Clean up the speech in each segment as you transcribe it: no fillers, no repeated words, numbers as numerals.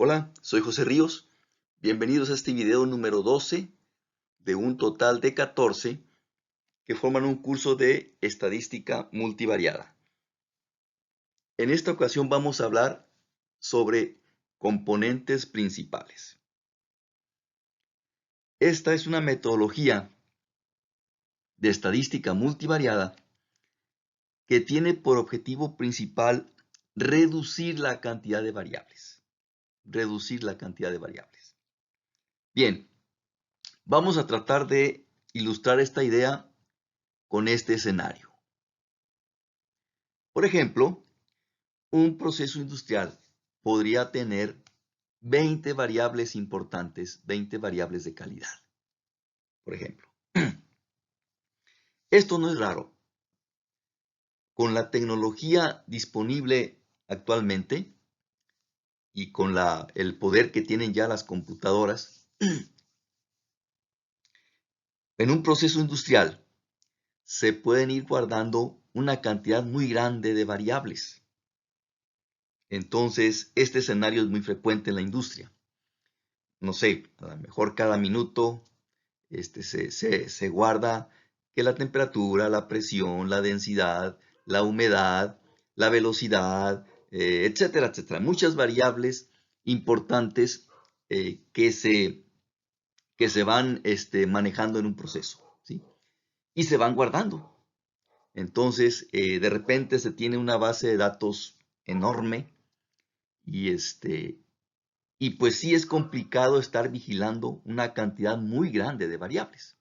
Hola, soy José Ríos. Bienvenidos a este video número 12 de un total de 14 que forman un curso de estadística multivariada. En esta ocasión vamos a hablar sobre componentes principales. Esta es una metodología de estadística multivariada que tiene por objetivo principal reducir la cantidad de variables. Reducir la cantidad de variables. Bien, vamos a tratar de ilustrar esta idea con este escenario. Por ejemplo, un proceso industrial podría tener 20 variables importantes, 20 variables de calidad, por ejemplo. Esto no es raro. Con la tecnología disponible actualmente y con el poder que tienen ya las computadoras, en un proceso industrial se pueden ir guardando una cantidad muy grande de variables. Entonces, este escenario es muy frecuente en la industria. No sé, a lo mejor cada minuto se guarda que la temperatura, la presión, la densidad, la humedad, la velocidad, etcétera, etcétera. Muchas variables importantes que se van manejando en un proceso, ¿sí? Y se van guardando. Entonces, de repente se tiene una base de datos enorme y, y pues sí es complicado estar vigilando una cantidad muy grande de variables.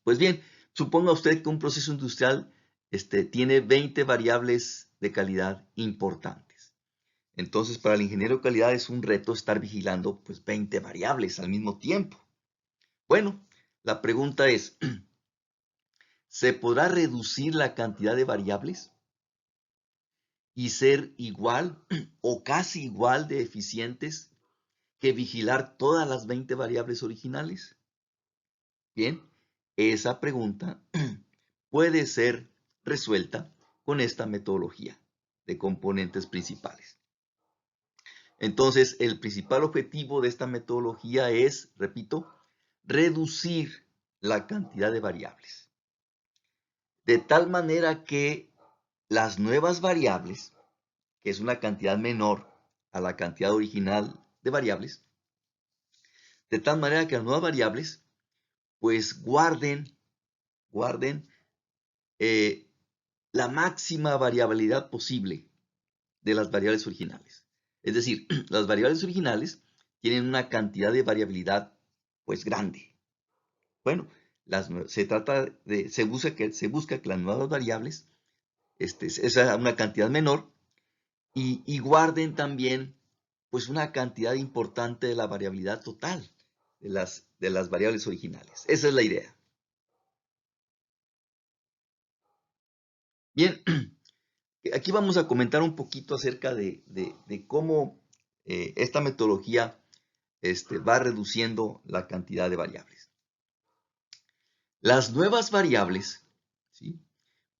Pues bien, suponga usted que un proceso industrial tiene 20 variables de calidad importantes. Entonces, para el ingeniero de calidad es un reto estar vigilando pues 20 variables al mismo tiempo. Bueno, la pregunta es, ¿se podrá reducir la cantidad de variables y ser igual o casi igual de eficientes que vigilar todas las 20 variables originales? Bien, esa pregunta puede ser resuelta con esta metodología de componentes principales. Entonces, el principal objetivo de esta metodología es, repito, reducir la cantidad de variables. De tal manera que las nuevas variables, que es una cantidad menor a la cantidad original de variables, de tal manera que las nuevas variables pues guarden eh, la máxima variabilidad posible de las variables originales. Es decir, las variables originales tienen una cantidad de variabilidad pues grande. Bueno, se busca que las nuevas variables sea una cantidad menor y guarden también pues una cantidad importante de la variabilidad total de las variables originales. Esa es la idea. Bien, aquí vamos a comentar un poquito acerca de cómo esta metodología va reduciendo la cantidad de variables. Las nuevas variables, ¿sí?,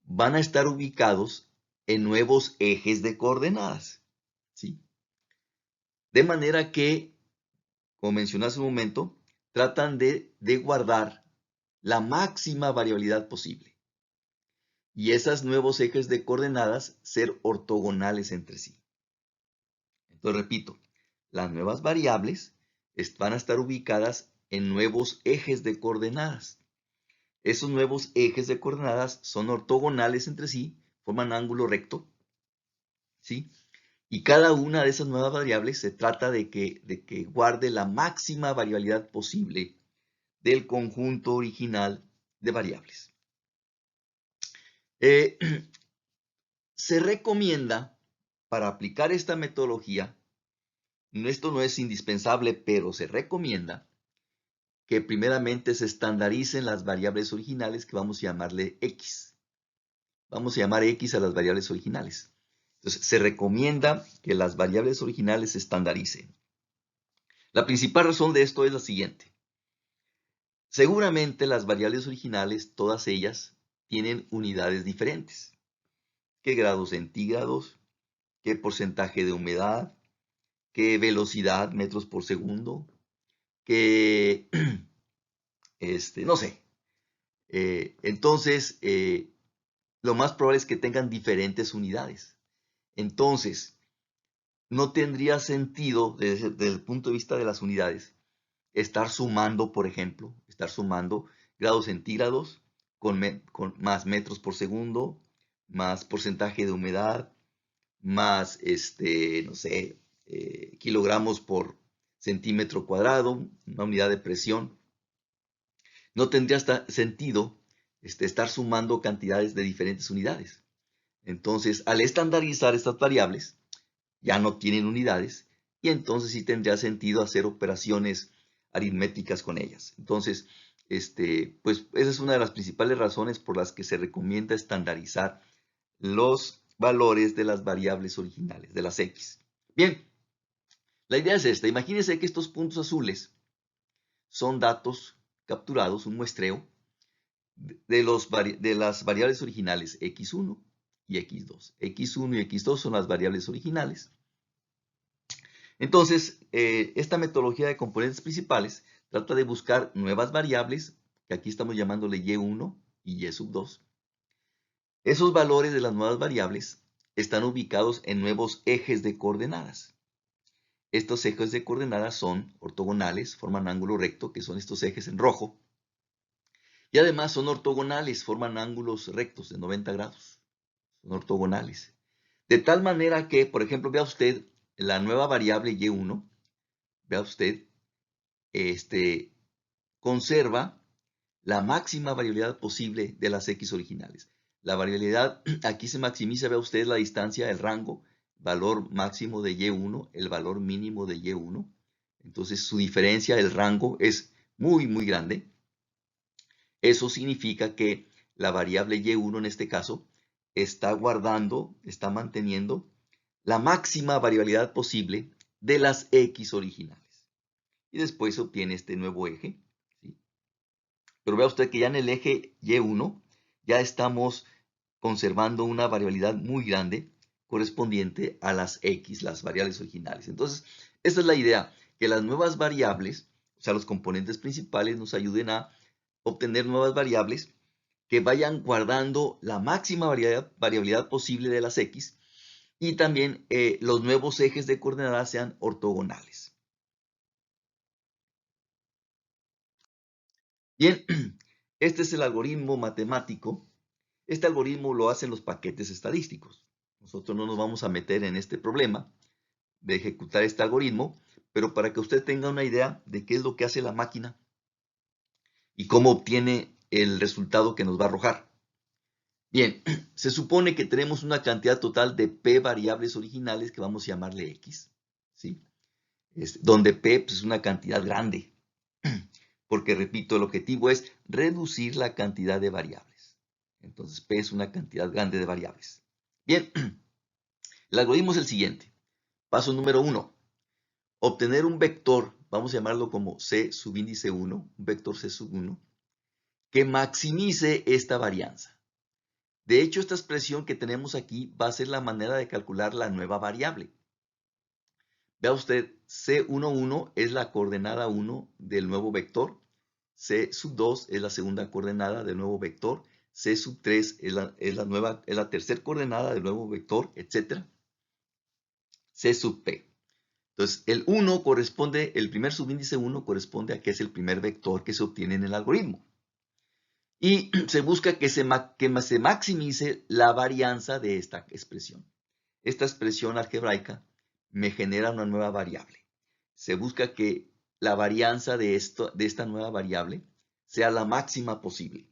van a estar ubicados en nuevos ejes de coordenadas, ¿sí? De manera que, como mencioné hace un momento, tratan de guardar la máxima variabilidad posible. Y esos nuevos ejes de coordenadas ser ortogonales entre sí. Entonces, repito, las nuevas variables van a estar ubicadas en nuevos ejes de coordenadas. Esos nuevos ejes de coordenadas son ortogonales entre sí, forman ángulo recto, ¿sí? Y cada una de esas nuevas variables se trata de que guarde la máxima variabilidad posible del conjunto original de variables. Se recomienda, para aplicar esta metodología, esto no es indispensable, pero se recomienda que primeramente se estandaricen las variables originales que vamos a llamarle X. Vamos a llamar X a las variables originales. Entonces, se recomienda que las variables originales se estandaricen. La principal razón de esto es la siguiente. Seguramente las variables originales, todas ellas, tienen unidades diferentes. ¿Qué grados centígrados? ¿Qué porcentaje de humedad? que velocidad, metros por segundo, que, no sé. Entonces, lo más probable es que tengan diferentes unidades. Entonces, no tendría sentido desde el punto de vista de las unidades estar sumando, por ejemplo, estar sumando grados centígrados con más metros por segundo, más porcentaje de humedad, más, no sé, kilogramos por centímetro cuadrado, una unidad de presión. No tendría sentido estar sumando cantidades de diferentes unidades. Entonces, al estandarizar estas variables, ya no tienen unidades y entonces sí tendría sentido hacer operaciones aritméticas con ellas. Entonces, pues esa es una de las principales razones por las que se recomienda estandarizar los valores de las variables originales, de las X. Bien, la idea es esta. Imagínense que estos puntos azules son datos capturados, un muestreo, de las variables originales x1 y x2. x1 y x2 son las variables originales. Entonces, esta metodología de componentes principales trata de buscar nuevas variables, que aquí estamos llamándole y1 y y2. Esos valores de las nuevas variables están ubicados en nuevos ejes de coordenadas. Estos ejes de coordenadas son ortogonales, forman ángulo recto, que son estos ejes en rojo. Y además son ortogonales, forman ángulos rectos de 90 grados. Son ortogonales. De tal manera que, por ejemplo, vea usted la nueva variable y1, vea usted, conserva la máxima variabilidad posible de las X originales. La variabilidad, aquí se maximiza, vea usted la distancia, el rango, valor máximo de y1, el valor mínimo de y1. Entonces su diferencia, el rango, es muy, muy grande. Eso significa que la variable y1 en este caso está guardando, está manteniendo la máxima variabilidad posible de las X originales. Y después se obtiene este nuevo eje, ¿sí? Pero vea usted que ya en el eje y1 ya estamos conservando una variabilidad muy grande correspondiente a las X, las variables originales. Entonces, esa es la idea, que las nuevas variables, o sea, los componentes principales, nos ayuden a obtener nuevas variables que vayan guardando la máxima variabilidad posible de las X y también los nuevos ejes de coordenadas sean ortogonales. Bien, este es el algoritmo matemático. Este algoritmo lo hacen los paquetes estadísticos. Nosotros no nos vamos a meter en este problema de ejecutar este algoritmo, pero para que usted tenga una idea de qué es lo que hace la máquina y cómo obtiene el resultado que nos va a arrojar. Bien, se supone que tenemos una cantidad total de p variables originales que vamos a llamarle x, ¿sí? Donde p pues, es una cantidad grande, porque repito, el objetivo es reducir la cantidad de variables. Entonces p es una cantidad grande de variables. Bien, el algoritmo es el siguiente. Paso número 1. Obtener un vector, vamos a llamarlo como c subíndice 1, un vector c sub 1, que maximice esta varianza. De hecho, esta expresión que tenemos aquí va a ser la manera de calcular la nueva variable. Vea usted, C11 es la coordenada 1 del nuevo vector, C sub 2 es la segunda coordenada del nuevo vector, C sub 3 es la tercera coordenada del nuevo vector, etc. C sub P. Entonces, el 1 corresponde, el primer subíndice 1 corresponde a que es el primer vector que se obtiene en el algoritmo. Y se busca que se maximice la varianza de esta expresión. Esta expresión algebraica me genera una nueva variable. Se busca que la varianza de esta nueva variable sea la máxima posible.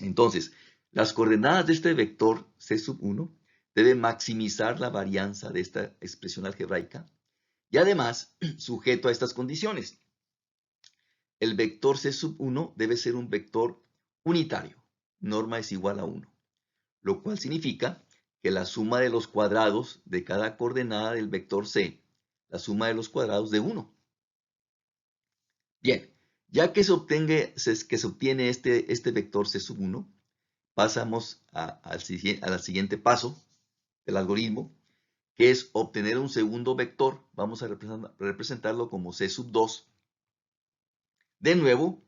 Entonces, las coordenadas de este vector C sub 1 deben maximizar la varianza de esta expresión algebraica y además sujeto a estas condiciones. El vector C sub 1 debe ser un vector unitario, norma es igual a 1, lo cual significa que la suma de los cuadrados de cada coordenada del vector C, la suma de los cuadrados de 1. Bien, ya que se obtiene este vector C sub 1, pasamos al siguiente paso del algoritmo, que es obtener un segundo vector. Vamos a representarlo como C sub 2. De nuevo,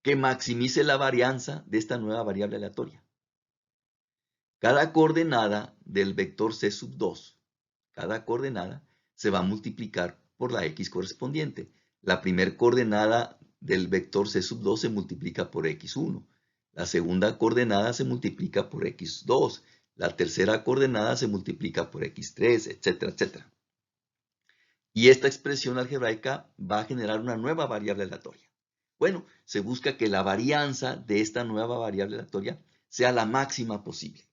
que maximice la varianza de esta nueva variable aleatoria. Cada coordenada del vector C sub 2, cada coordenada se va a multiplicar por la X correspondiente. La primera coordenada del vector C sub 2 se multiplica por X1. La segunda coordenada se multiplica por X2. La tercera coordenada se multiplica por X3, etcétera, etcétera. Y esta expresión algebraica va a generar una nueva variable aleatoria. Bueno, se busca que la varianza de esta nueva variable aleatoria sea la máxima posible.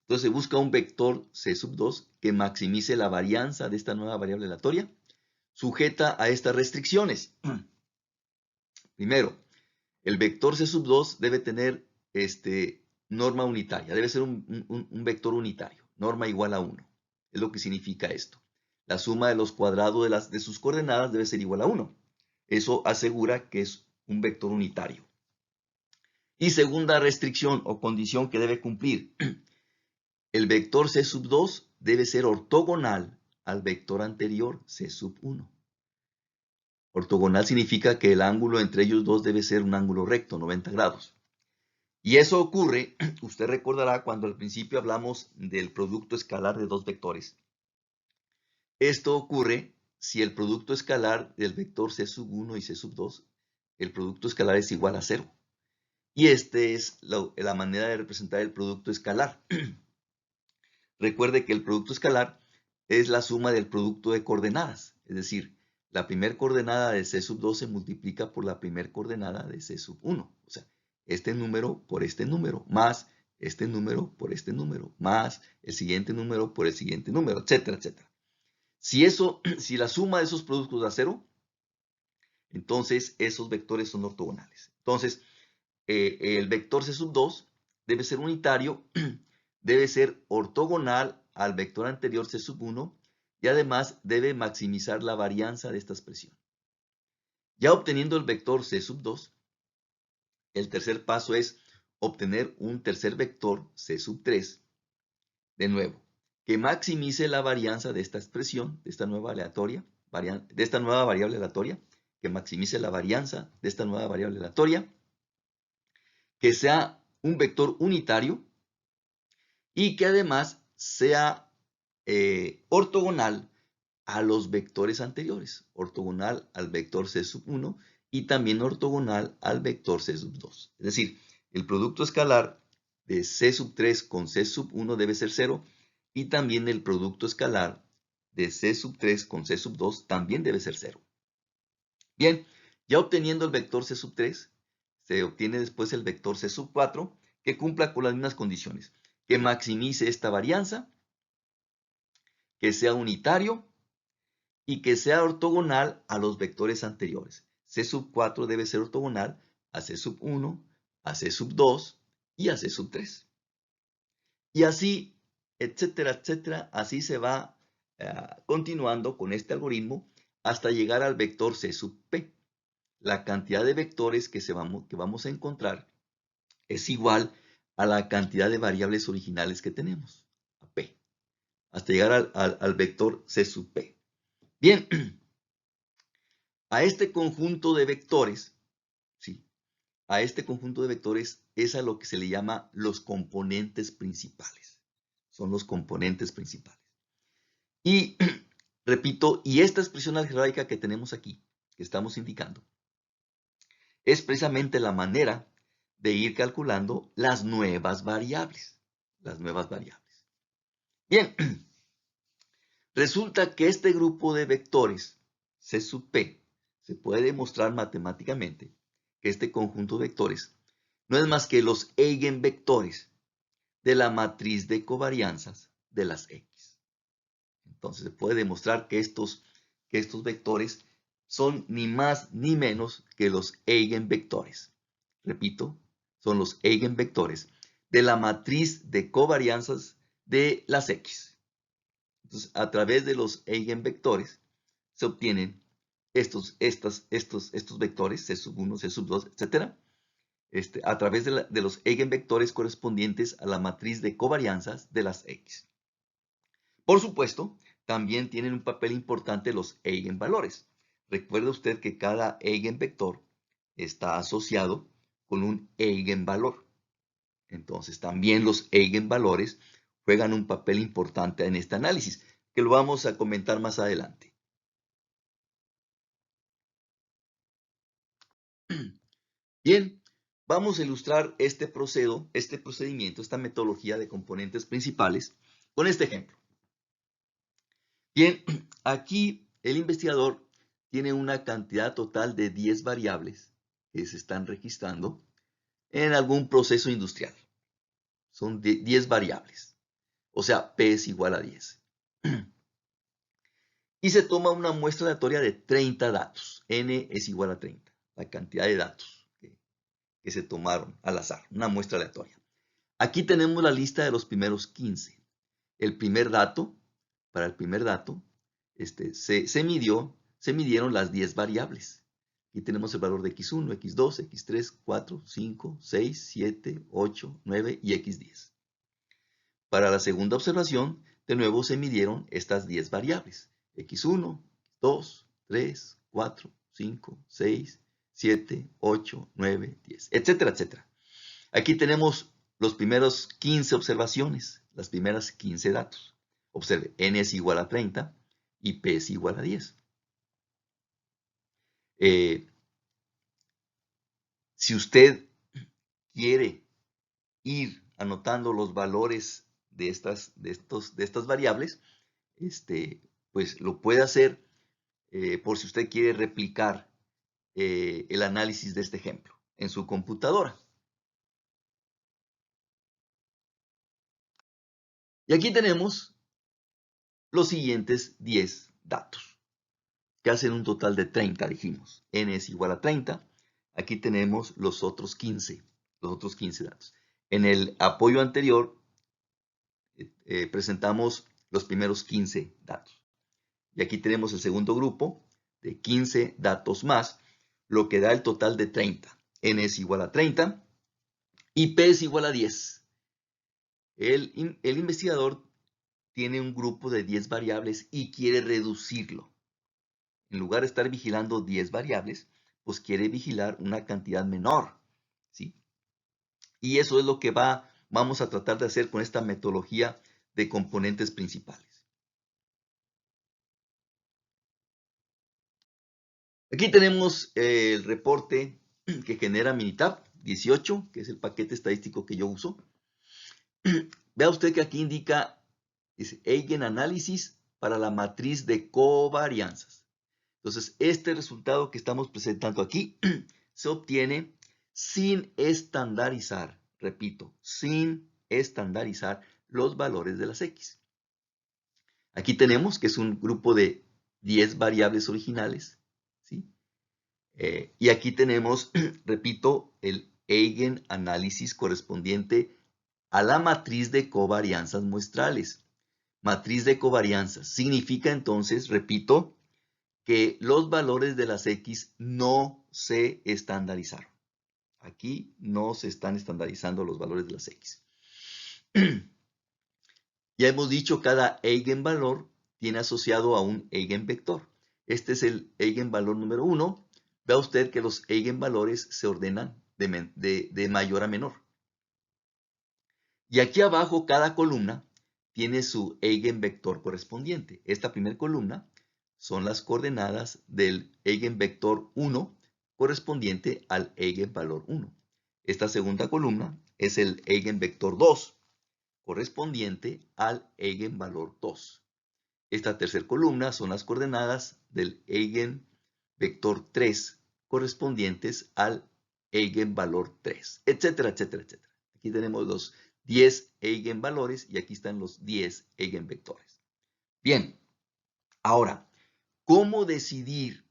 Entonces se busca un vector C sub 2 que maximice la varianza de esta nueva variable aleatoria, sujeta a estas restricciones. Primero, el vector C sub 2 debe tener norma unitaria, debe ser un vector unitario, norma igual a 1. Es lo que significa esto. La suma de los cuadrados de sus coordenadas debe ser igual a 1. Eso asegura que es un vector unitario. Y segunda restricción o condición que debe cumplir. El vector C sub 2 debe ser ortogonal al vector anterior C sub 1. Ortogonal significa que el ángulo entre ellos dos debe ser un ángulo recto, 90 grados. Y eso ocurre, usted recordará cuando al principio hablamos del producto escalar de dos vectores. Esto ocurre si el producto escalar del vector C sub 1 y C sub 2, el producto escalar es igual a 0. Y esta es la manera de representar el producto escalar. Recuerde que el producto escalar es la suma del producto de coordenadas. Es decir, la primera coordenada de C sub 2 se multiplica por la primera coordenada de C sub 1. O sea, este número por este número, más este número por este número, más el siguiente número por el siguiente número, etcétera, etcétera. Si la suma de esos productos da 0, entonces esos vectores son ortogonales. Entonces, el vector C sub 2 debe ser unitario, debe ser ortogonal al vector anterior C sub 1 y además debe maximizar la varianza de esta expresión. Ya obteniendo el vector C sub 2, el tercer paso es obtener un tercer vector C sub 3, de nuevo, que maximice la varianza de esta expresión, de esta nueva variable aleatoria, que maximice la varianza de esta nueva variable aleatoria, que sea un vector unitario y que además sea ortogonal a los vectores anteriores, ortogonal al vector C sub 1 y también ortogonal al vector C sub 2. Es decir, el producto escalar de C sub 3 con C sub 1 debe ser 0 y también el producto escalar de C sub 3 con C sub 2 también debe ser 0. Bien, ya obteniendo el vector C sub 3, se obtiene después el vector C sub 4 que cumpla con las mismas condiciones, que maximice esta varianza, que sea unitario y que sea ortogonal a los vectores anteriores. C sub 4 debe ser ortogonal a C sub 1, a C sub 2 y a C sub 3. Y así, etcétera, etcétera, así se va continuando con este algoritmo hasta llegar al vector C sub P. La cantidad de vectores que vamos a encontrar es igual a la cantidad de variables originales que tenemos, a P, hasta llegar al vector C sub P. Bien, a este conjunto de vectores, ¿sí? A este conjunto de vectores es a lo que se le llama los componentes principales. Son los componentes principales. Y, repito, y esta expresión algebraica que tenemos aquí, que estamos indicando, es precisamente la manera de ir calculando las nuevas variables. Las nuevas variables. Bien, resulta que este grupo de vectores, C sub P, se puede demostrar matemáticamente que este conjunto de vectores no es más que los eigenvectores de la matriz de covarianzas de las X. Entonces se puede demostrar que estos vectores son ni más ni menos que los eigenvectores. Repito, son los eigenvectores de la matriz de covarianzas de las X. Entonces, a través de los eigenvectores se obtienen estos vectores, C sub 1, C sub 2, etc. A través de los eigenvectores correspondientes a la matriz de covarianzas de las X. Por supuesto, también tienen un papel importante los eigenvalores. Recuerde usted que cada eigenvector está asociado con un eigenvalor. Entonces, también los eigenvalores juegan un papel importante en este análisis, que lo vamos a comentar más adelante. Bien, vamos a ilustrar este procedimiento, esta metodología de componentes principales con este ejemplo. Bien, aquí el investigador tiene una cantidad total de 10 variables que se están registrando en algún proceso industrial. Son 10 variables, o sea, P es igual a 10. Y se toma una muestra aleatoria de 30 datos. N es igual a 30, la cantidad de datos que se tomaron al azar, una muestra aleatoria. Aquí tenemos la lista de los primeros 15. El primer dato, para el primer dato, se midieron las 10 variables. Aquí tenemos el valor de x1, x2, x3, 4, 5, 6, 7, 8, 9 y x10. Para la segunda observación, de nuevo se midieron estas 10 variables. x1, 2, 3, 4, 5, 6, 7, 8, 9, 10, etcétera, etcétera. Aquí tenemos los primeros 15 observaciones, las primeras 15 datos. Observe, n es igual a 30 y p es igual a 10. Si usted quiere ir anotando los valores de estas variables, pues lo puede hacer por si usted quiere replicar el análisis de este ejemplo en su computadora. Y aquí tenemos los siguientes 10 datos, que hacen un total de 30, dijimos. N es igual a 30. Aquí tenemos los otros 15 datos. En el apoyo anterior presentamos los primeros 15 datos. Y aquí tenemos el segundo grupo de 15 datos más, lo que da el total de 30. N es igual a 30 y P es igual a 10. El investigador tiene un grupo de 10 variables y quiere reducirlo. En lugar de estar vigilando 10 variables, pues quiere vigilar una cantidad menor, ¿sí? Y eso es lo que vamos a tratar de hacer con esta metodología de componentes principales. Aquí tenemos el reporte que genera Minitab 18, que es el paquete estadístico que yo uso. Vea usted que aquí indica eigenanálisis para la matriz de covarianzas. Entonces, este resultado que estamos presentando aquí se obtiene sin estandarizar, repito, sin estandarizar los valores de las X. Aquí tenemos que es un grupo de 10 variables originales, ¿sí? Y aquí tenemos, repito, el eigenanálisis correspondiente a la matriz de covarianzas muestrales. Matriz de covarianzas significa entonces, repito, que los valores de las X no se estandarizaron. Aquí no se están estandarizando los valores de las X. Ya hemos dicho, cada eigenvalor tiene asociado a un eigenvector. Este es el eigenvalor número 1. Vea usted que los eigenvalores se ordenan de mayor a menor. Y aquí abajo cada columna tiene su eigenvector correspondiente. Esta primera columna son las coordenadas del eigenvector 1 correspondiente al eigenvalor 1. Esta segunda columna es el eigenvector 2 correspondiente al eigenvalor 2. Esta tercera columna son las coordenadas del eigenvector 3 correspondientes al eigenvalor 3, etcétera, etcétera, etcétera. Aquí tenemos los 10 eigenvalores y aquí están los 10 eigenvectores. Bien, ahora, ¿cómo decidir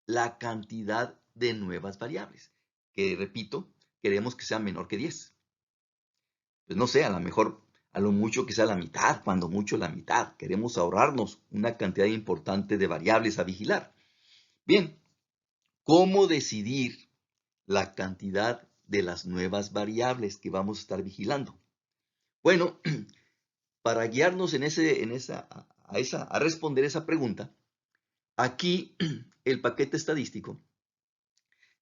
la cantidad de nuevas variables? Que, repito, queremos que sea menor que 10. Pues no sé, a lo mejor, a lo mucho que sea la mitad, cuando mucho la mitad. Queremos ahorrarnos una cantidad importante de variables a vigilar. Bien, ¿cómo decidir la cantidad de las nuevas variables que vamos a estar vigilando? Bueno, para guiarnos en esa a responder esa pregunta, aquí el paquete estadístico,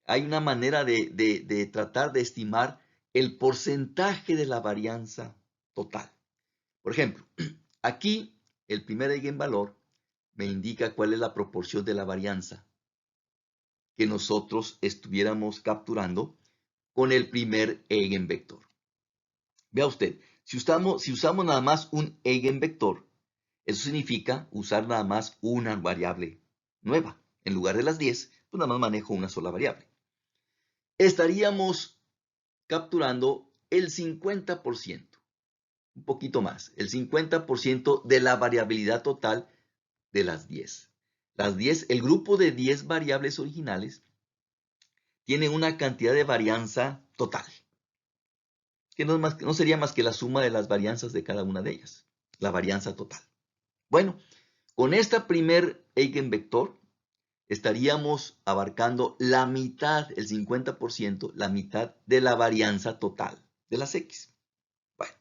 hay una manera de tratar de estimar el porcentaje de la varianza total. Por ejemplo, aquí el primer eigenvalor me indica cuál es la proporción de la varianza que nosotros estuviéramos capturando con el primer eigenvector. Vea usted, si usamos nada más un eigenvector, eso significa usar nada más una variable nueva. En lugar de las 10, pues nada más manejo una sola variable. Estaríamos capturando el 50%, un poquito más, el 50% de la variabilidad total de las 10. Las 10, el grupo de 10 variables originales tiene una cantidad de varianza total, que no sería más que la suma de las varianzas de cada una de ellas, la varianza total. Bueno, con este primer eigenvector estaríamos abarcando la mitad, el 50%, la mitad de la varianza total de las X. Bueno,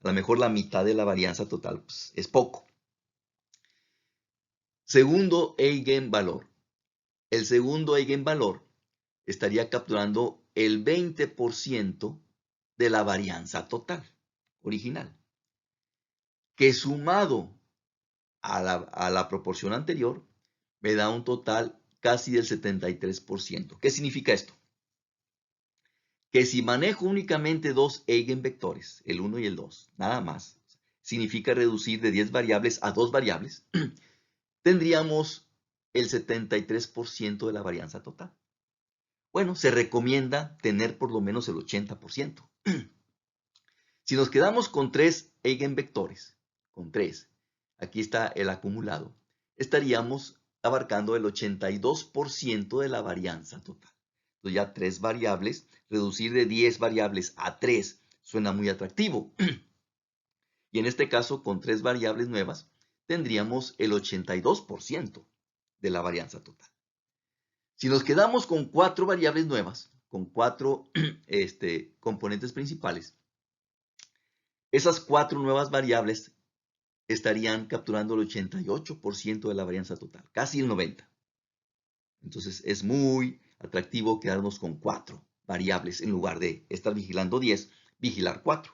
a lo mejor la mitad de la varianza total pues, es poco. Segundo eigenvalor. El segundo eigenvalor estaría capturando el 20% de la varianza total original, que sumado a la proporción anterior me da un total casi del 73%. ¿Qué significa esto? Que si manejo únicamente dos eigenvectores, el 1 y el 2, nada más, significa reducir de 10 variables a 2 variables, tendríamos el 73% de la varianza total. Bueno, se recomienda tener por lo menos el 80%. Si nos quedamos con 3 eigenvectores, con 3, aquí está el acumulado, estaríamos abarcando el 82% de la varianza total. Entonces ya 3 variables, reducir de 10 variables a 3 suena muy atractivo. Y en este caso, con 3 variables nuevas, tendríamos el 82% de la varianza total. Si nos quedamos con 4 variables nuevas, con 4 componentes principales, esas 4 nuevas variables estarían capturando el 88% de la varianza total, casi el 90%. Entonces es muy atractivo quedarnos con 4 variables en lugar de estar vigilando 10, vigilar 4.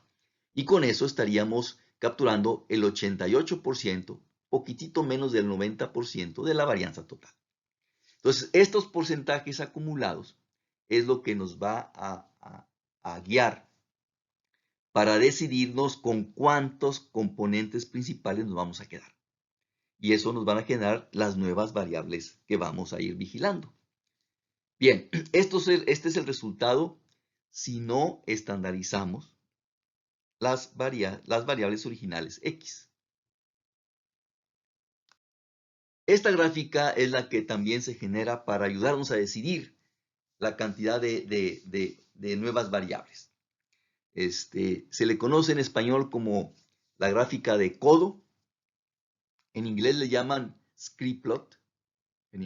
Y con eso estaríamos capturando el 88%, poquitito menos del 90% de la varianza total. Entonces, estos porcentajes acumulados es lo que nos va a guiar para decidirnos con cuántos componentes principales nos vamos a quedar. Y eso nos van a generar las nuevas variables que vamos a ir vigilando. Bien, este es el resultado si no estandarizamos las variables originales X. Esta gráfica es la que también se genera para ayudarnos a decidir la cantidad de nuevas variables. Se le conoce en español como la gráfica de codo. En inglés le llaman scriptplot. En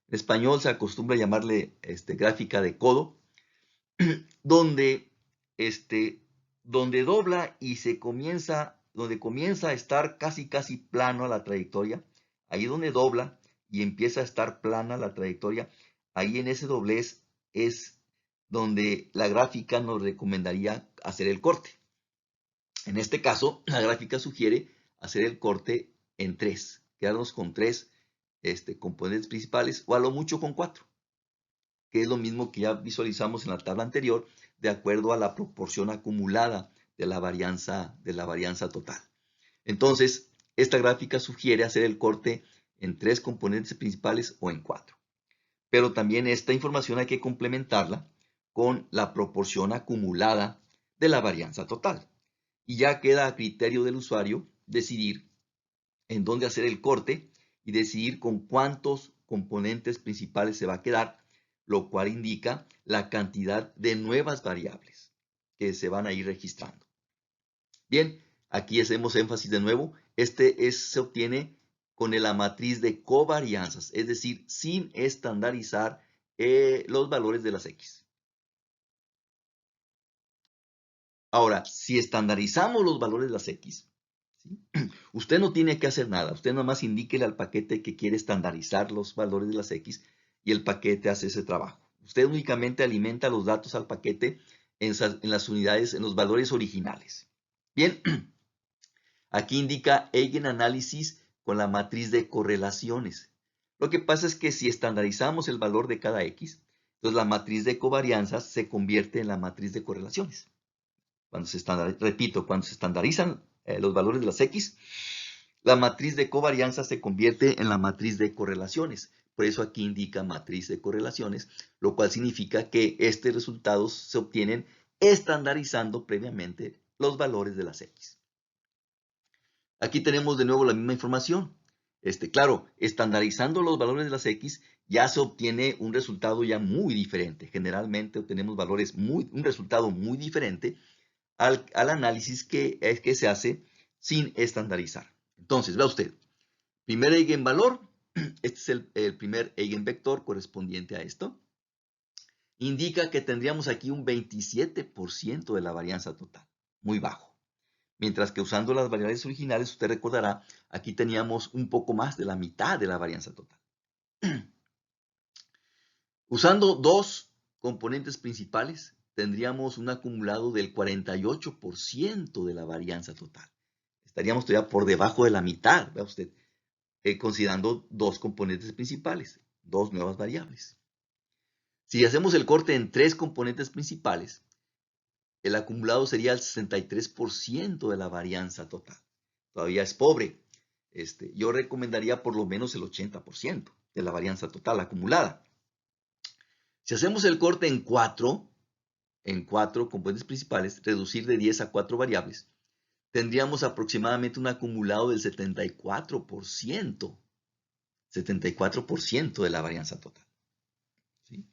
español se acostumbra a llamarle gráfica de codo, donde, donde dobla y donde comienza a estar casi plano a la trayectoria, ahí donde dobla y empieza a estar plana la trayectoria, ahí en ese doblez es donde la gráfica nos recomendaría hacer el corte. En este caso, la gráfica sugiere hacer el corte en 3, quedarnos con 3 componentes principales o a lo mucho con 4, que es lo mismo que ya visualizamos en la tabla anterior, de acuerdo a la proporción acumulada de la varianza total. Entonces, esta gráfica sugiere hacer el corte en 3 componentes principales o en 4. Pero también esta información hay que complementarla con la proporción acumulada de la varianza total. Y ya queda a criterio del usuario decidir en dónde hacer el corte y decidir con cuántos componentes principales se va a quedar, lo cual indica la cantidad de nuevas variables que se van a ir registrando. Bien, aquí hacemos énfasis de nuevo. Se obtiene con la matriz de covarianzas, es decir, sin estandarizar los valores de las X. Ahora, si estandarizamos los valores de las X, ¿sí? Usted no tiene que hacer nada. Usted nada más indíquele al paquete que quiere estandarizar los valores de las X y el paquete hace ese trabajo. Usted únicamente alimenta los datos al paquete en las unidades, en los valores originales. Bien, aquí indica eigenanálisis con la matriz de correlaciones. Lo que pasa es que si estandarizamos el valor de cada X, entonces la matriz de covarianzas se convierte en la matriz de correlaciones. Repito, cuando se estandarizan los valores de las X, la matriz de covarianza se convierte en la matriz de correlaciones. Por eso aquí indica matriz de correlaciones, lo cual significa que estos resultados se obtienen estandarizando previamente los valores de las X. Aquí tenemos de nuevo la misma información. Claro, estandarizando los valores de las X ya se obtiene un resultado ya muy diferente. Generalmente obtenemos un resultado muy diferente al análisis que se hace sin estandarizar. Entonces, vea usted, primer eigenvalor, este es el primer eigenvector correspondiente a esto, indica que tendríamos aquí un 27% de la varianza total, muy bajo. Mientras que usando las variables originales, usted recordará, aquí teníamos un poco más de la mitad de la varianza total. Usando dos componentes principales, tendríamos un acumulado del 48% de la varianza total. Estaríamos todavía por debajo de la mitad, vea usted, considerando dos componentes principales, dos nuevas variables. Si hacemos el corte en tres componentes principales, el acumulado sería el 63% de la varianza total. Todavía es pobre. Yo recomendaría por lo menos el 80% de la varianza total acumulada. Si hacemos el corte en cuatro componentes principales, reducir de 10 a 4 variables, tendríamos aproximadamente un acumulado del 74%. 74% de la varianza total. ¿Sí?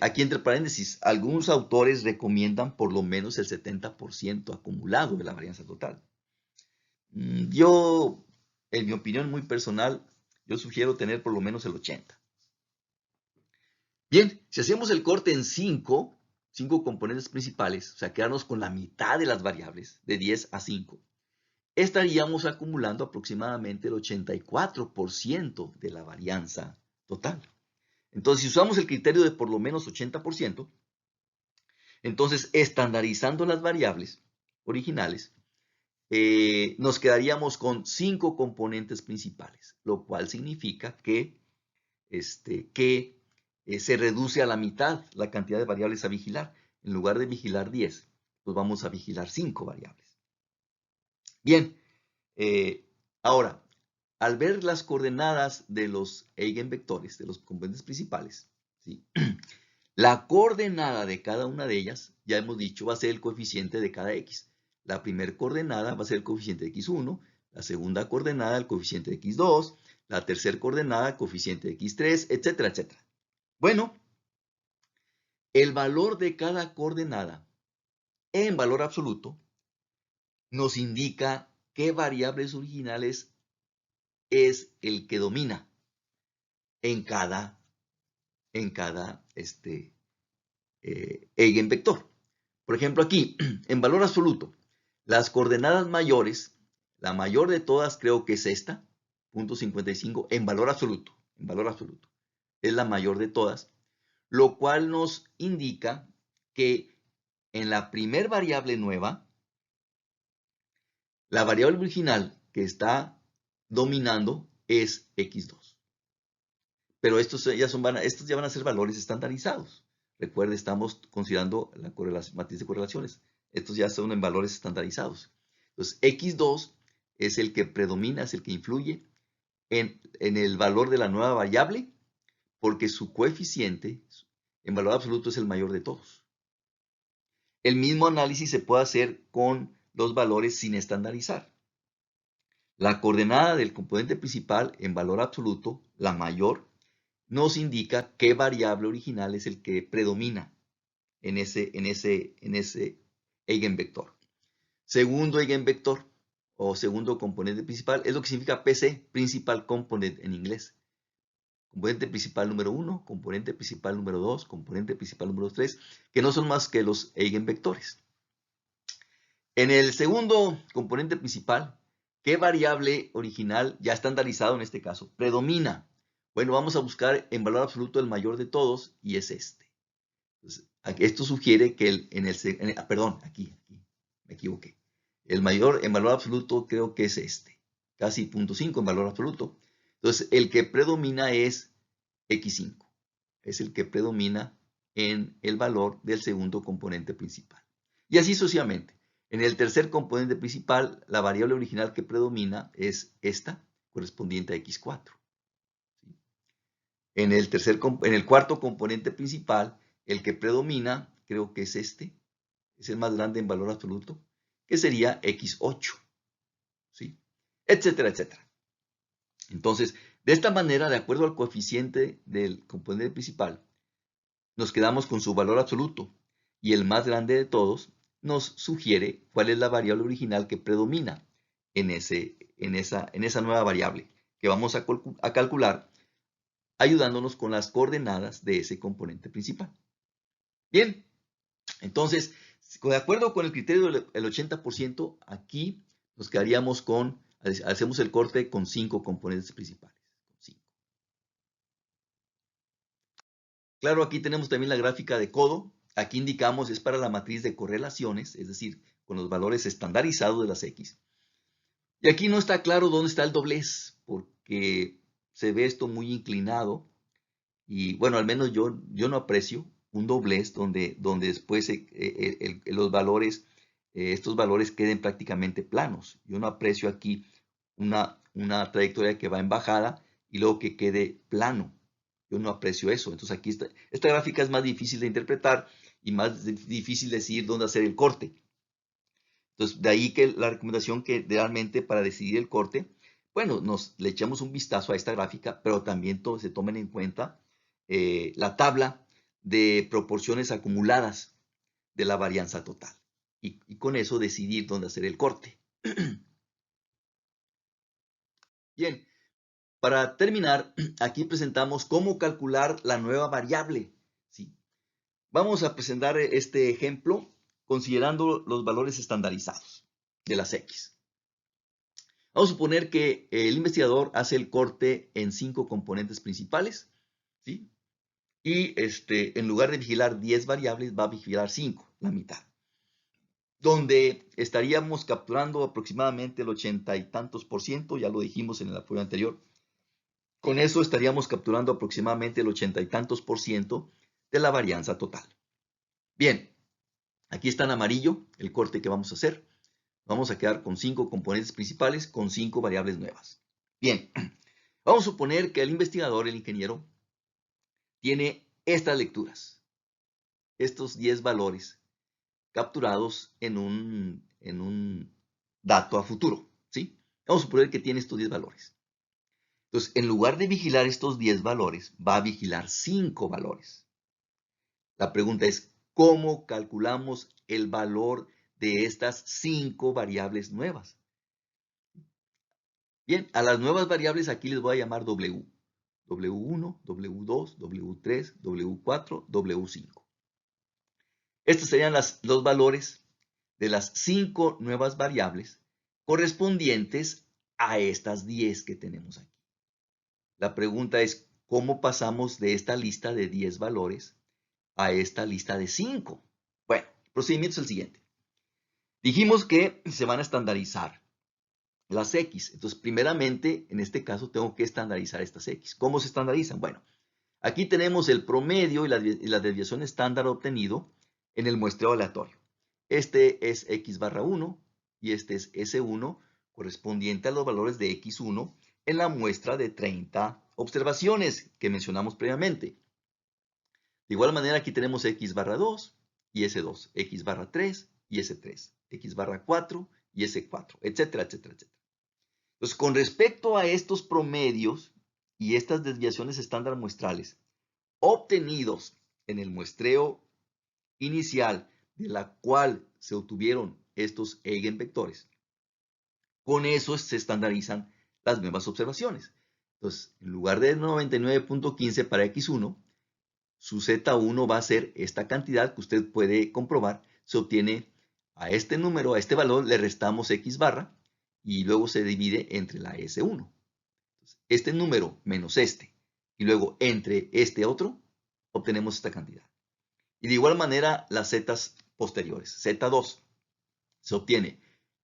Aquí entre paréntesis, algunos autores recomiendan por lo menos el 70% acumulado de la varianza total. Yo, en mi opinión muy personal, yo sugiero tener por lo menos el 80%. Bien, si hacemos el corte en 5 componentes principales, o sea, quedarnos con la mitad de las variables, de 10 a 5, estaríamos acumulando aproximadamente el 84% de la varianza total. Entonces, si usamos el criterio de por lo menos 80%, entonces estandarizando las variables originales, nos quedaríamos con 5 componentes principales, lo cual significa que se reduce a la mitad la cantidad de variables a vigilar. En lugar de vigilar 10, pues vamos a vigilar 5 variables. Bien, ahora, al ver las coordenadas de los eigenvectores, de los componentes principales, ¿sí? La coordenada de cada una de ellas, ya hemos dicho, va a ser el coeficiente de cada x. La primera coordenada va a ser el coeficiente de x1, la segunda coordenada el coeficiente de x2, la tercera coordenada el coeficiente de x3, etcétera, etcétera. Bueno, el valor de cada coordenada en valor absoluto nos indica qué variables originales es el que domina en cada eigenvector. Por ejemplo, aquí, en valor absoluto, las coordenadas mayores, la mayor de todas creo que es esta, 0.55, en valor absoluto, es la mayor de todas, lo cual nos indica que en la primer variable nueva, la variable original que está dominando es x2. Pero estos ya van a ser valores estandarizados. Recuerde, estamos considerando la matriz de correlaciones. Estos ya son en valores estandarizados. Entonces, x2 es el que predomina, es el que influye en el valor de la nueva variable, porque su coeficiente en valor absoluto es el mayor de todos. El mismo análisis se puede hacer con los valores sin estandarizar. La coordenada del componente principal en valor absoluto, la mayor, nos indica qué variable original es el que predomina en ese eigenvector. Segundo eigenvector o segundo componente principal es lo que significa PC, Principal Component en inglés. Componente principal número 1, componente principal número 2, componente principal número 3, que no son más que los eigenvectores. En el segundo componente principal ¿Qué variable original, ya estandarizado en este caso, predomina? Bueno, vamos a buscar en valor absoluto el mayor de todos y es este. Entonces, esto sugiere que perdón, aquí, me equivoqué. El mayor en valor absoluto creo que es este, casi 0.5 en valor absoluto. Entonces, el que predomina es X5. Es el que predomina en el valor del segundo componente principal. Y así sucesivamente. En el tercer componente principal, la variable original que predomina es esta, correspondiente a X4. En el cuarto componente principal, el que predomina, creo que es este, es el más grande en valor absoluto, que sería X8, ¿sí? Etcétera, etcétera. Entonces, de esta manera, de acuerdo al coeficiente del componente principal, nos quedamos con su valor absoluto y el más grande de todos nos sugiere cuál es la variable original que predomina en esa nueva variable que vamos a calcular ayudándonos con las coordenadas de ese componente principal. Bien, entonces, de acuerdo con el criterio del 80%, aquí nos quedaríamos hacemos el corte con 5 componentes principales. Claro, aquí tenemos también la gráfica de codo. Aquí indicamos es para la matriz de correlaciones, es decir, con los valores estandarizados de las X. Y aquí no está claro dónde está el doblez, porque se ve esto muy inclinado. Y bueno, al menos yo no aprecio un doblez donde después los valores, estos valores queden prácticamente planos. Yo no aprecio aquí una trayectoria que va en bajada y luego que quede plano. Yo no aprecio eso. Entonces aquí esta gráfica es más difícil de interpretar y más difícil decir dónde hacer el corte. Entonces, de ahí que la recomendación que realmente para decidir el corte, bueno, le echamos un vistazo a esta gráfica, pero también se tomen en cuenta la tabla de proporciones acumuladas de la varianza total. Y con eso decidir dónde hacer el corte. Bien, para terminar, aquí presentamos cómo calcular la nueva variable. ¿Sí? Vamos a presentar este ejemplo considerando los valores estandarizados de las X. Vamos a suponer que el investigador hace el corte en 5 componentes principales, ¿sí? Y en lugar de vigilar 10 variables, va a vigilar 5, la mitad. Donde estaríamos capturando aproximadamente el 80 y tantos por ciento, ya lo dijimos en el apoyo anterior. Con eso estaríamos capturando aproximadamente el 80 y tantos por ciento de la varianza total. Bien, aquí está en amarillo el corte que vamos a hacer. Vamos a quedar con 5 componentes principales con 5 variables nuevas. Bien, vamos a suponer que el investigador, el ingeniero, tiene estas lecturas, estos 10 valores capturados en un dato a futuro, ¿sí? Vamos a suponer que tiene estos 10 valores. Entonces, en lugar de vigilar estos 10 valores, va a vigilar 5 valores. La pregunta es, ¿cómo calculamos el valor de estas 5 variables nuevas? Bien, a las nuevas variables aquí les voy a llamar W. W1, W2, W3, W4, W5. Estos serían los valores de las 5 nuevas variables correspondientes a estas 10 que tenemos aquí. La pregunta es, ¿cómo pasamos de esta lista de 10 valores a esta lista de 5? Bueno, el procedimiento es el siguiente. Dijimos que se van a estandarizar las X. Entonces, primeramente, en este caso, tengo que estandarizar estas X. ¿Cómo se estandarizan? Bueno, aquí tenemos el promedio y la desviación estándar obtenido en el muestreo aleatorio. Este es X barra 1 y este es S1 correspondiente a los valores de X1 en la muestra de 30 observaciones que mencionamos previamente. De igual manera, aquí tenemos X barra 2 y S2, X barra 3 y S3, X barra 4 y S4, etcétera, etcétera, etcétera. Entonces, con respecto a estos promedios y estas desviaciones estándar muestrales obtenidos en el muestreo inicial de la cual se obtuvieron estos eigenvectores, con eso se estandarizan las nuevas observaciones. Entonces, en lugar de 99.15 para X1, su Z1 va a ser esta cantidad que usted puede comprobar. Se obtiene a este número, a este valor, le restamos X barra y luego se divide entre la S1. Este número menos este, y luego entre este otro, obtenemos esta cantidad. Y de igual manera las zetas posteriores. Z2 se obtiene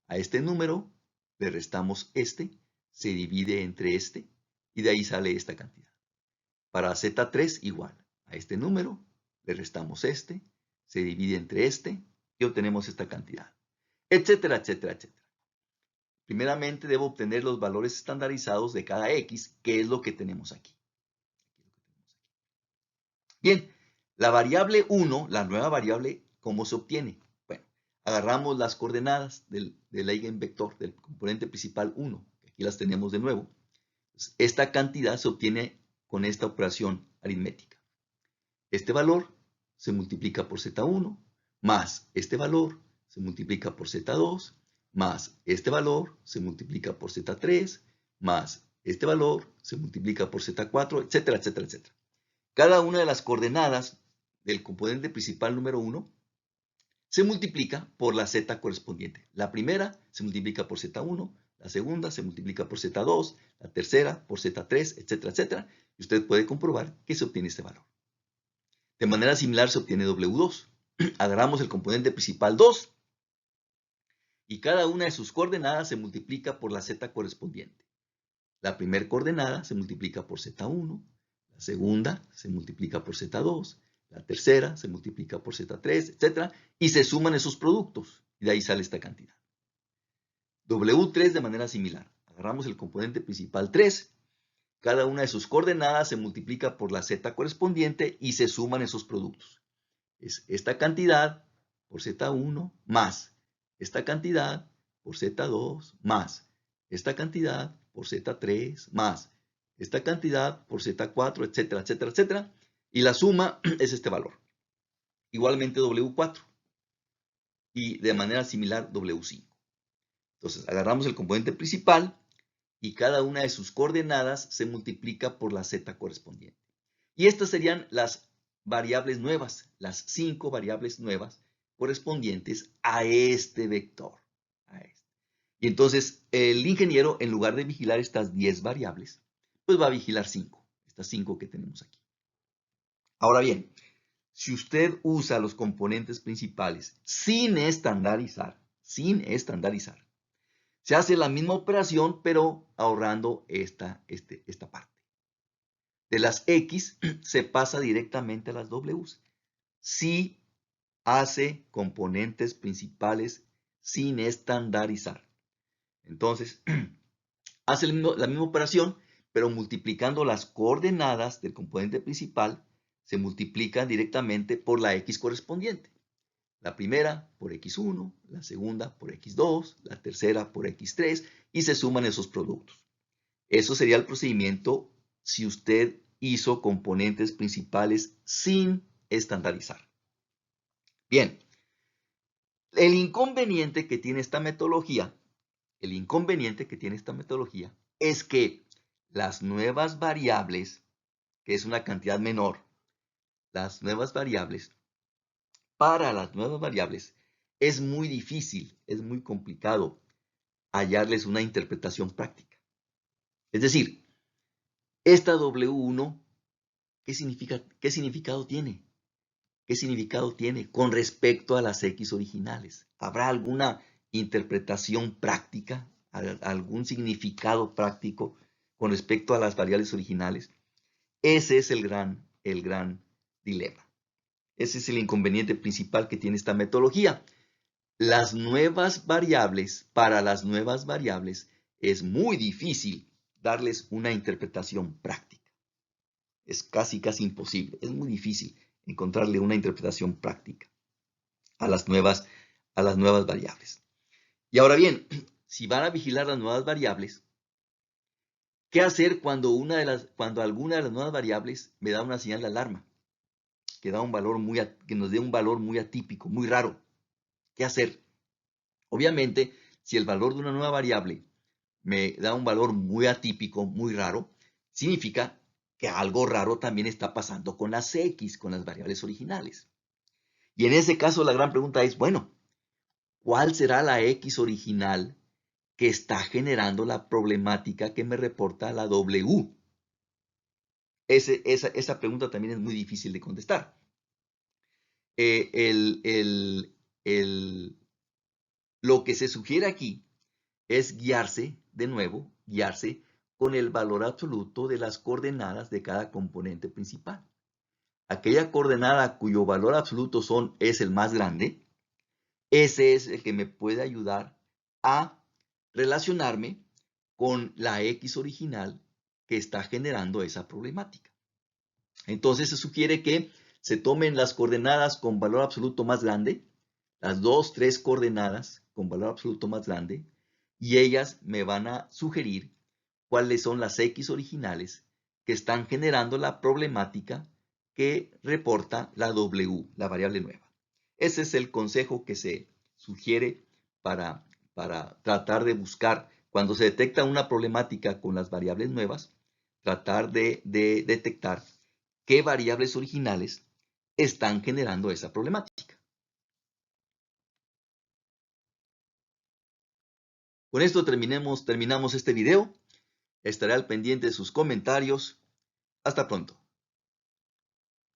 a este número, le restamos este, se divide entre este, y de ahí sale esta cantidad. Para Z3 igual, a este número le restamos este, se divide entre este, y obtenemos esta cantidad. Etcétera, etcétera, etcétera. Primeramente debo obtener los valores estandarizados de cada X, que es lo que tenemos aquí. Bien, la variable 1, la nueva variable, ¿cómo se obtiene? Bueno, agarramos las coordenadas del eigenvector, del componente principal 1, que aquí las tenemos de nuevo. Esta cantidad se obtiene con esta operación aritmética. Este valor se multiplica por Z1, más este valor se multiplica por Z2, más este valor se multiplica por Z3, más este valor se multiplica por Z4, etcétera, etcétera, etcétera. Cada una de las coordenadas del componente principal número 1 se multiplica por la Z correspondiente. La primera se multiplica por Z1, la segunda se multiplica por Z2, la tercera por Z3, etcétera, etcétera. Y usted puede comprobar que se obtiene este valor. De manera similar se obtiene W2. Agarramos el componente principal 2 y cada una de sus coordenadas se multiplica por la Z correspondiente. La primera coordenada se multiplica por Z1, la segunda se multiplica por Z2, la tercera se multiplica por Z3, etc. Y se suman esos productos. Y de ahí sale esta cantidad. W3 de manera similar. Agarramos el componente principal 3. Cada una de sus coordenadas se multiplica por la Z correspondiente y se suman esos productos. Es esta cantidad por Z1 más esta cantidad por Z2 más esta cantidad por Z3 más esta cantidad por Z4, etcétera, etcétera, etcétera. Y la suma es este valor. Igualmente W4. Y de manera similar W5. Entonces agarramos el componente principal y cada una de sus coordenadas se multiplica por la Z correspondiente. Y estas serían las variables nuevas, las 5 variables nuevas correspondientes a este vector. Y entonces el ingeniero, en lugar de vigilar estas 10 variables, pues va a vigilar 5, estas 5 que tenemos aquí. Ahora bien, si usted usa los componentes principales sin estandarizar, se hace la misma operación, pero ahorrando esta parte. De las X se pasa directamente a las Ws. Si hace componentes principales sin estandarizar. Entonces, hace la misma operación, pero multiplicando las coordenadas del componente principal, se multiplican directamente por la X correspondiente. La primera por X1, la segunda por X2, la tercera por X3 y se suman esos productos. Eso sería el procedimiento si usted hizo componentes principales sin estandarizar. Bien, el inconveniente que tiene esta metodología, es que las nuevas variables, que es una cantidad menor, para las nuevas variables es muy difícil, es muy complicado hallarles una interpretación práctica. Es decir, esta W1, ¿qué significado tiene? ¿Qué significado tiene con respecto a las X originales? ¿Habrá alguna interpretación práctica, algún significado práctico con respecto a las variables originales? Ese es el gran dilema. Ese es el inconveniente principal que tiene esta metodología. Las nuevas variables, para las nuevas variables, es muy difícil darles una interpretación práctica. Es casi imposible, es muy difícil encontrarle una interpretación práctica a las nuevas variables. Y ahora bien, si van a vigilar las nuevas variables, ¿qué hacer cuando alguna de las nuevas variables me da una señal de alarma? Que nos dé un valor muy atípico, muy raro. ¿Qué hacer? Obviamente, si el valor de una nueva variable me da un valor muy atípico, muy raro, significa que algo raro también está pasando con las X, con las variables originales. Y en ese caso la gran pregunta es, bueno, ¿cuál será la X original que está generando la problemática que me reporta la W. Esa pregunta también es muy difícil de contestar. Lo que se sugiere aquí es guiarse, de nuevo, guiarse con el valor absoluto de las coordenadas de cada componente principal. Aquella coordenada cuyo valor absoluto es el más grande, ese es el que me puede ayudar a relacionarme con la X original que está generando esa problemática. Entonces se sugiere que se tomen las coordenadas con valor absoluto más grande, las 2, 3 coordenadas con valor absoluto más grande, y ellas me van a sugerir cuáles son las X originales que están generando la problemática que reporta la W, la variable nueva. Ese es el consejo que se sugiere para tratar de buscar, cuando se detecta una problemática con las variables nuevas, tratar de detectar qué variables originales están generando esa problemática. Con esto terminamos este video. Estaré al pendiente de sus comentarios. Hasta pronto.